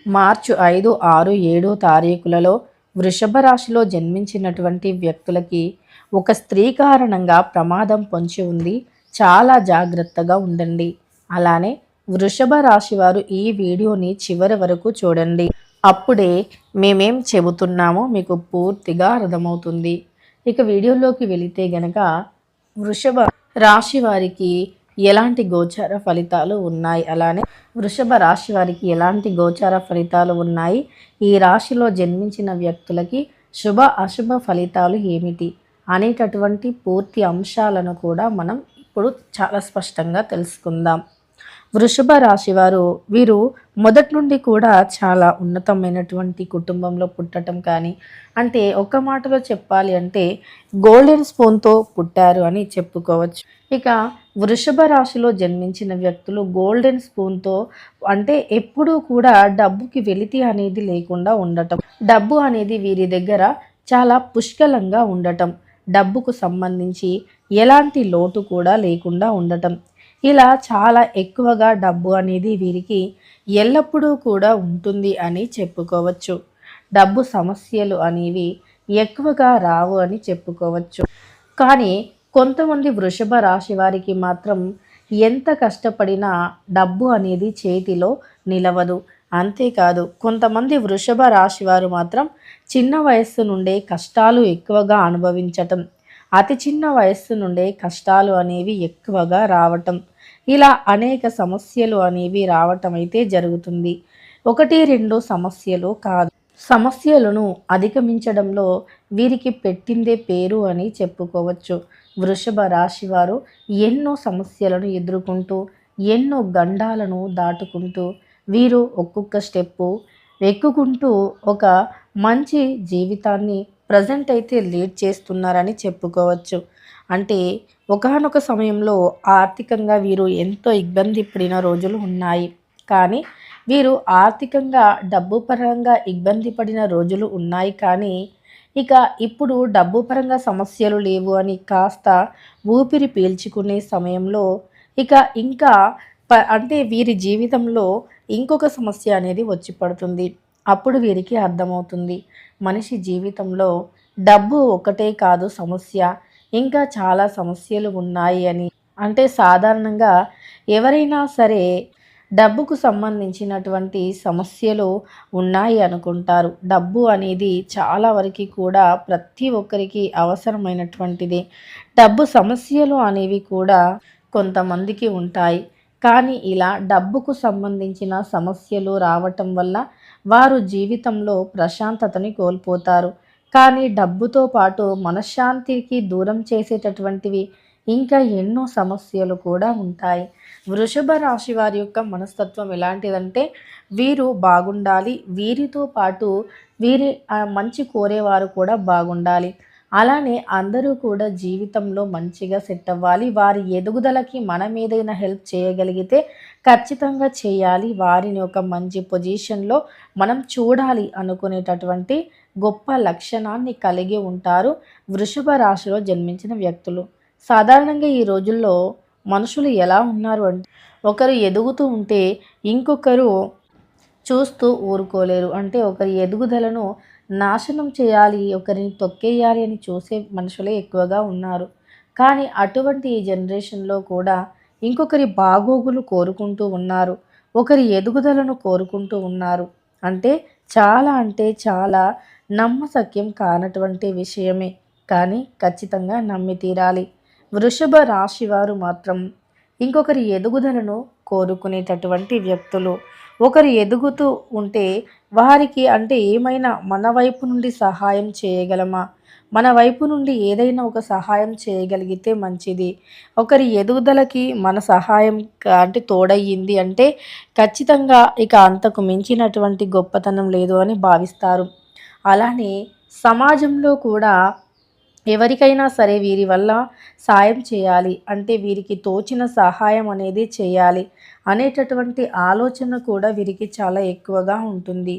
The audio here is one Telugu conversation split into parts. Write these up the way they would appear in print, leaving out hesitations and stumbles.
మార్చి 5, 6, 7 తారీఖులలో వృషభ రాశిలో జన్మించినటువంటి వ్యక్తులకి ఒక స్త్రీ కారణంగా ప్రమాదం పొంచి ఉంది. చాలా జాగ్రత్తగా ఉండండి. అలానే వృషభ రాశి వారు ఈ వీడియోని చివరి వరకు చూడండి. అప్పుడే మేమేం చెబుతున్నామో మీకు పూర్తిగా అర్థమవుతుంది. ఇక వీడియోలోకి వెళితే గనక వృషభ రాశి వారికి ఎలాంటి గోచార ఫలితాలు ఉన్నాయి, అలానే వృషభ రాశి వారికి ఎలాంటి గోచార ఫలితాలు ఉన్నాయి, ఈ రాశిలో జన్మించిన వ్యక్తులకి శుభ అశుభ ఫలితాలు ఏమిటి అనేటటువంటి పూర్తి అంశాలను కూడా మనం ఇప్పుడు చాలా స్పష్టంగా తెలుసుకుందాం. వృషభ రాశి వారు వీరు మొదటి నుండి కూడా చాలా ఉన్నతమైనటువంటి కుటుంబంలో పుట్టడం కానీ, అంటే ఒక మాటలో చెప్పాలి అంటే గోల్డెన్ స్పూన్తో పుట్టారు అని చెప్పుకోవచ్చు. ఇక వృషభ రాశిలో జన్మించిన వ్యక్తులు గోల్డెన్ స్పూన్తో అంటే ఎప్పుడూ కూడా డబ్బుకి వెలితి అనేది లేకుండా ఉండటం, డబ్బు అనేది వీరి దగ్గర చాలా పుష్కలంగా ఉండటం, డబ్బుకు సంబంధించి ఎలాంటి లోటు కూడా లేకుండా ఉండటం, ఇలా చాలా ఎక్కువగా డబ్బు అనేది వీరికి ఎల్లప్పుడూ కూడా ఉంటుంది అని చెప్పుకోవచ్చు. డబ్బు సమస్యలు అనేవి ఎక్కువగా రావు అని చెప్పుకోవచ్చు. కానీ కొంతమంది వృషభ రాశి వారికి మాత్రం ఎంత కష్టపడినా డబ్బు అనేది చేతిలో నిలవదు. అంతేకాదు కొంతమంది వృషభ రాశి వారు మాత్రం చిన్న వయస్సు నుండే కష్టాలు ఎక్కువగా అనుభవించటం, అతి చిన్న వయస్సు నుండే కష్టాలు అనేవి ఎక్కువగా రావటం, ఇలా అనేక సమస్యలు అనేవి రావటం అయితే జరుగుతుంది. 1-2 సమస్యలు కాదు, సమస్యలను అధిగమించడంలో వీరికి పెట్టిందే పేరు అని చెప్పుకోవచ్చు. వృషభ రాశి వారు ఎన్నో సమస్యలను ఎదుర్కొంటూ ఎన్నో గండాలను దాటుకుంటూ వీరు ఒక్కొక్క స్టెప్పు ఎక్కుకుంటూ ఒక మంచి జీవితాన్ని ప్రజెంట్ అయితే లీడ్ చేస్తున్నారని చెప్పుకోవచ్చు. అంటే ఒకానొక సమయంలో ఆర్థికంగా వీరు ఎంతో ఇబ్బంది పడిన రోజులు ఉన్నాయి. కానీ వీరు ఆర్థికంగా డబ్బు పరంగా ఇబ్బంది పడిన రోజులు ఉన్నాయి. కానీ ఇక ఇప్పుడు డబ్బు పరంగా సమస్యలు లేవు అని కాస్త ఊపిరి పీల్చుకునే సమయంలో ఇక ఇంకా అంటే వీరి జీవితంలో ఇంకొక సమస్య అనేది వచ్చి పడుతుంది. అప్పుడు వీరికి అర్థమవుతుంది, మనిషి జీవితంలో డబ్బు ఒకటే కాదు సమస్య, ఇంకా చాలా సమస్యలు ఉన్నాయి అని. అంటే సాధారణంగా ఎవరైనా సరే డబ్బుకు సంబంధించినటువంటి సమస్యలు ఉన్నాయి అనుకుంటారు. డబ్బు అనేది చాలా వరకు కూడా ప్రతి ఒక్కరికి అవసరమైనటువంటిది. డబ్బు సమస్యలు అనేవి కూడా కొంతమందికి ఉంటాయి. కానీ ఇలా డబ్బుకు సంబంధించిన సమస్యలు రావటం వల్ల వారు జీవితంలో ప్రశాంతతని కోల్పోతారు. కానీ డబ్బుతో పాటు మనశ్శాంతికి దూరం చేసేటటువంటివి ఇంకా ఎన్నో సమస్యలు కూడా ఉంటాయి. వృషభ రాశి వారి యొక్క మనస్తత్వం ఎలాంటిదంటే వీరు బాగుండాలి, వీరితో పాటు వీరి మంచి కోరేవారు కూడా బాగుండాలి. అలానే అందరూ కూడా జీవితంలో మంచిగా సెట్ అవ్వాలి. వారి ఎదుగుదలకి మనం ఏదైనా హెల్ప్ చేయగలిగితే ఖచ్చితంగా చేయాలి. వారిని ఒక మంచి పొజిషన్లో మనం చూడాలి అనుకునేటటువంటి గొప్ప లక్షణాన్ని కలిగి ఉంటారు వృషభ రాశిలో జన్మించిన వ్యక్తులు. సాధారణంగా ఈ రోజుల్లో మనుషులు ఎలా ఉన్నారు అంటే ఒకరు ఎదుగుతూ ఉంటే ఇంకొకరు చూస్తూ ఊరుకోలేరు. అంటే ఒకరి ఎదుగుదలను నాశనం చేయాలి, ఒకరిని తొక్కేయాలి అని చూసే మనుషులే ఎక్కువగా ఉన్నారు. కానీ అటువంటి ఈ జనరేషన్లో కూడా ఇంకొకరి బాగోగులు కోరుకుంటూ ఉన్నారు, ఒకరి ఎదుగుదలను కోరుకుంటూ ఉన్నారు. అంటే చాలా నమ్మశక్యం కానటువంటి విషయమే, కానీ ఖచ్చితంగా నమ్మి తీరాలి. వృషభ రాశి వారు మాత్రం ఇంకొకరి ఎదుగుదలను కోరుకునేటటువంటి వ్యక్తులు. ఒకరు ఎదుగుతూ ఉంటే వారికి అంటే ఏమైనా మన వైపు నుండి సహాయం చేయగలమా, మన వైపు నుండి ఏదైనా ఒక సహాయం చేయగలిగితే మంచిది. ఒకరి ఎదుగుదలకి మన సహాయం అంటే తోడయ్యింది అంటే ఖచ్చితంగా ఇక అంతకు మించినటువంటి గొప్పతనం లేదు అని భావిస్తారు. అలానే సమాజంలో కూడా ఎవరికైనా సరే వీరి వల్ల సాయం చేయాలి అంటే వీరికి తోచిన సహాయం అనేది చేయాలి అనేటటువంటి ఆలోచన కూడా వీరికి చాలా ఎక్కువగా ఉంటుంది.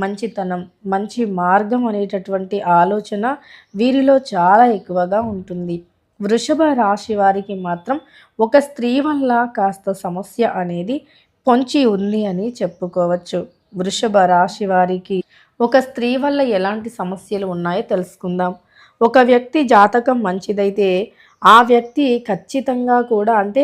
మంచితనం, మంచి మార్గం అనేటటువంటి ఆలోచన వీరిలో చాలా ఎక్కువగా ఉంటుంది. వృషభ రాశి వారికి మాత్రం ఒక స్త్రీ వల్ల కాస్త సమస్య అనేది పొంచి ఉంది అని చెప్పుకోవచ్చు. వృషభ రాశి వారికి ఒక స్త్రీ వల్ల ఎలాంటి సమస్యలు ఉన్నాయో తెలుసుకుందాం. ఒక వ్యక్తి జాతకం మంచిదైతే ఆ వ్యక్తి ఖచ్చితంగా కూడా అంటే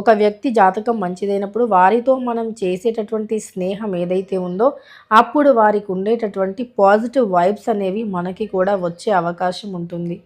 ఒక వ్యక్తి జాతకం మంచిదైనప్పుడు వారితో మనం చేసేటటువంటి స్నేహం ఏదైతే ఉందో అప్పుడు వారికి ఉండేటటువంటి పాజిటివ్ వైబ్స్ అనేవి మనకి కూడా వచ్చే అవకాశం ఉంటుంది.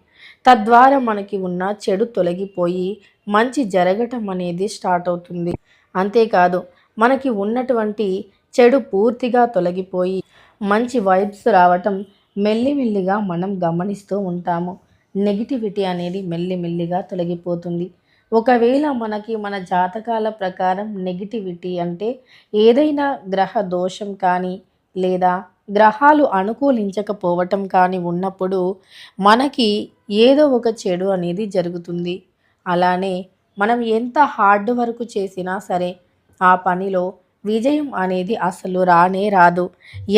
తద్వారా మనకి ఉన్న చెడు తొలగిపోయి మంచి జరగటం అనేది స్టార్ట్ అవుతుంది. అంతేకాదు మనకి ఉన్నటువంటి చెడు పూర్తిగా తొలగిపోయి మంచి వైబ్స్ రావటం మెల్లిమెల్లిగా మనం గమనిస్తూ ఉంటాము. నెగిటివిటీ అనేది మెల్లిమెల్లిగా తొలగిపోతుంది. ఒకవేళ మనకి మన జాతకాల ప్రకారం నెగిటివిటీ అంటే ఏదైనా గ్రహ దోషం కానీ లేదా గ్రహాలు అనుకూలించకపోవటం కానీ ఉన్నప్పుడు మనకి ఏదో ఒక చెడు అనేది జరుగుతుంది. అలానే మనం ఎంత హార్డ్ వర్క్ చేసినా సరే ఆ పనిలో విజయం అనేది అసలు రానే రాదు.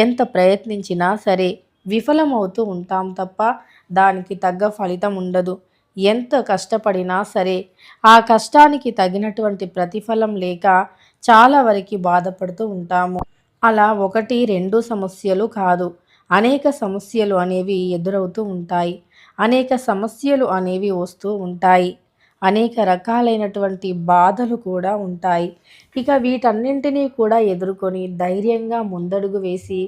ఎంత ప్రయత్నించినా సరే విఫలమవుతూ ఉంటాం తప్ప దానికి తగ్గ ఫలితం ఉండదు. ఎంత కష్టపడినా సరే ఆ కష్టానికి తగినటువంటి ప్రతిఫలం లేక చాలా వరకు బాధపడుతూ ఉంటాము. అలా 1, 2 సమస్యలు కాదు. అనేక సమస్యలు అనేవి ఎదురవుతూ ఉంటాయి. అనేక సమస్యలు అనేవి వస్తూ ఉంటాయి. అనేక రకాలైనటువంటి బాధలు కూడా ఉంటాయి. ఇక వీటన్నింటినీ కూడా ఎదుర్కొని ధైర్యంగా ముందడుగు వేసి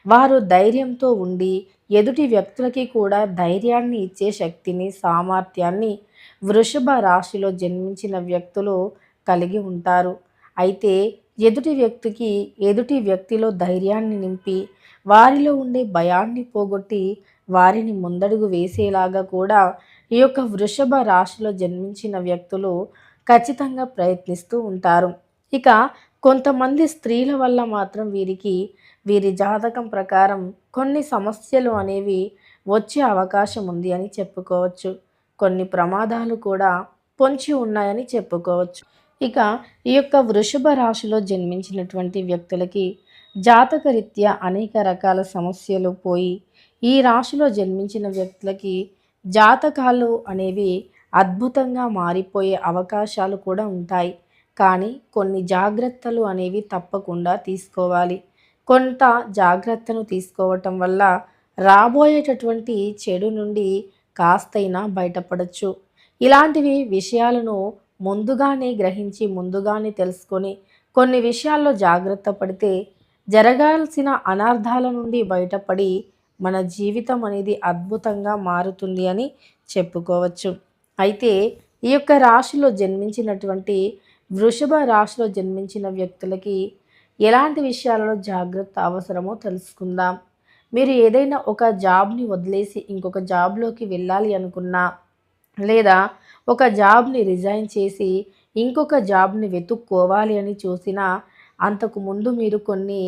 వారు ధైర్యంతో ఉండి ఎదుటి వ్యక్తులకి కూడా ధైర్యాన్ని ఇచ్చే శక్తిని, సామర్థ్యాన్ని వృషభ రాశిలో జన్మించిన వ్యక్తులు కలిగి ఉంటారు. అయితే ఎదుటి వ్యక్తిలో ధైర్యాన్ని నింపి వారిలో ఉండే భయాన్ని పోగొట్టి వారిని ముందడుగు వేసేలాగా కూడా ఈ యొక్క వృషభ రాశిలో జన్మించిన వ్యక్తులు ఖచ్చితంగా ప్రయత్నిస్తూ ఉంటారు. ఇక కొంతమంది స్త్రీల వల్ల మాత్రం వీరి జాతకం ప్రకారం కొన్ని సమస్యలు అనేవి వచ్చే అవకాశం ఉంది అని చెప్పుకోవచ్చు. కొన్ని ప్రమాదాలు కూడా పొంచి ఉన్నాయని చెప్పుకోవచ్చు. ఇక ఈ యొక్క వృషభ రాశిలో జన్మించినటువంటి వ్యక్తులకి జాతకరీత్యా అనేక రకాల సమస్యలు పోయి ఈ రాశిలో జన్మించిన వ్యక్తులకి జాతకాలు అనేవి అద్భుతంగా మారిపోయే అవకాశాలు కూడా ఉంటాయి. కానీ కొన్ని జాగ్రత్తలు అనేవి తప్పకుండా తీసుకోవాలి. కొంత జాగ్రత్తను తీసుకోవటం వల్ల రాబోయేటటువంటి చెడు నుండి కాస్తైనా బయటపడచ్చు. ఇలాంటివి విషయాలను ముందుగానే గ్రహించి ముందుగానే తెలుసుకొని కొన్ని విషయాల్లో జాగ్రత్త పడితే జరగాల్సిన అనర్థాల నుండి బయటపడి మన జీవితం అనేది అద్భుతంగా మారుతుంది అని చెప్పుకోవచ్చు. అయితే ఈ యొక్క రాశిలో జన్మించినటువంటి వృషభ రాశిలో జన్మించిన వ్యక్తులకి ఎలాంటి విషయాలలో జాగ్రత్త అవసరమో తెలుసుకుందాం. మీరు ఏదైనా ఒక జాబ్ని వదిలేసి ఇంకొక జాబ్లోకి వెళ్ళాలి అనుకున్నా లేదా ఒక జాబ్ని రిజైన్ చేసి ఇంకొక జాబ్ని వెతుక్కోవాలి అని చూసినా అంతకుముందు మీరు కొన్ని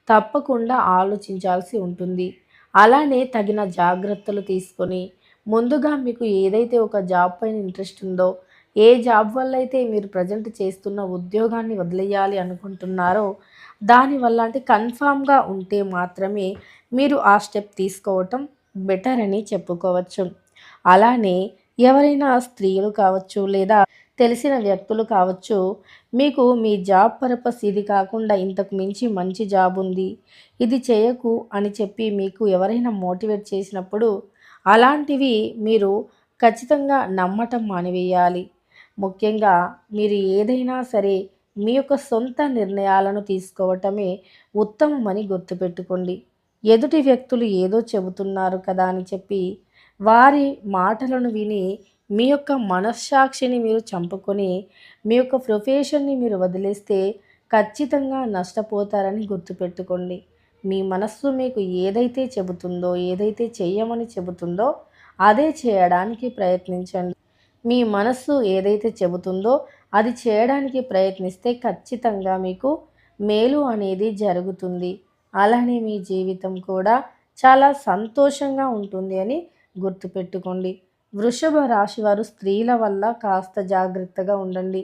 తప్పకుండా ఆలోచించాల్సి ఉంటుంది. అలానే తగిన జాగ్రత్తలు తీసుకొని ముందుగా మీకు ఏదైతే ఒక జాబ్ పైన ఇంట్రెస్ట్ ఉందో ఏ జాబ్ వల్ల అయితే మీరు ప్రజెంట్ చేస్తున్న ఉద్యోగాన్ని వదిలేయాలి అనుకుంటున్నారో దానివల్ల అంటే కన్ఫామ్గా ఉంటే మాత్రమే మీరు ఆ స్టెప్ తీసుకోవటం బెటర్ అని చెప్పుకోవచ్చు. అలానే ఎవరైనా స్త్రీలు కావచ్చు లేదా తెలిసిన వ్యక్తులు కావచ్చు మీకు మీ జాబ్ పర్పస్ ఇది కాకుండా ఇంతకు మించి మంచి జాబ్ ఉంది ఇది చేయకు అని చెప్పి మీకు ఎవరైనా మోటివేట్ చేసినప్పుడు అలాంటివి మీరు ఖచ్చితంగా నమ్మటం మానివేయాలి. ముఖ్యంగా మీరు ఏదైనా సరే మీ యొక్క సొంత నిర్ణయాలను తీసుకోవటమే ఉత్తమమని గుర్తుపెట్టుకోండి. ఎదుటి వ్యక్తులు ఏదో చెబుతున్నారు కదా అని చెప్పి వారి మాటలను విని మీ యొక్క మనస్సాక్షిని మీరు చంపుకొని మీ యొక్క ప్రొఫెషన్ని మీరు వదిలేస్తే ఖచ్చితంగా నష్టపోతారని గుర్తుపెట్టుకోండి. మీ మనస్సు మీకు ఏదైతే చెబుతుందో ఏదైతే చెయ్యమని చెబుతుందో అదే చేయడానికి ప్రయత్నించండి. మీ మనస్సు ఏదైతే చెబుతుందో అది చేయడానికి ప్రయత్నిస్తే ఖచ్చితంగా మీకు మేలు అనేది జరుగుతుంది. అలానే మీ జీవితం కూడా చాలా సంతోషంగా ఉంటుంది అని గుర్తుపెట్టుకోండి. వృషభ రాశి వారు స్త్రీల వల్ల కాస్త జాగ్రత్తగా ఉండండి.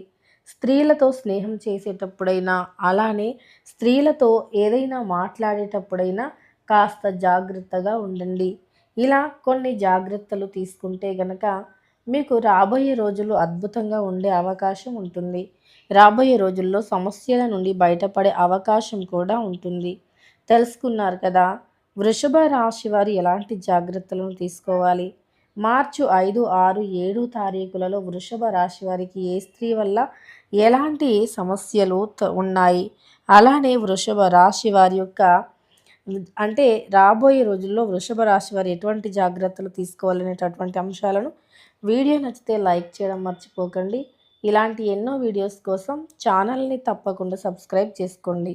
స్త్రీలతో స్నేహం చేసేటప్పుడైనా అలానే స్త్రీలతో ఏదైనా మాట్లాడేటప్పుడైనా కాస్త జాగ్రత్తగా ఉండండి. ఇలా కొన్ని జాగ్రత్తలు తీసుకుంటే గనక మీకు రాబోయే రోజులు అద్భుతంగా ఉండే అవకాశం ఉంటుంది. రాబోయే రోజుల్లో సమస్యల నుండి బయటపడే అవకాశం కూడా ఉంటుంది. తెలుసుకున్నారు కదా. వృషభ రాశి వారు ఎలాంటి జాగ్రత్తలను తీసుకోవాలి, మార్చి 5, 6, 7 తారీఖులలో వృషభ రాశి వారికి ఏ స్త్రీ వల్ల ఎలాంటి సమస్యలు ఉన్నాయి, అలానే వృషభ రాశి వారి యొక్క అంటే రాబోయే రోజుల్లో వృషభ రాశి వారు ఎటువంటి జాగ్రత్తలు తీసుకోవాలనేటటువంటి అంశాలను వీడియో నచ్చితే లైక్ చేయడం మర్చిపోకండి. ఇలాంటి ఎన్నో వీడియోస్ కోసం ఛానల్ని తప్పకుండా సబ్స్క్రైబ్ చేసుకోండి.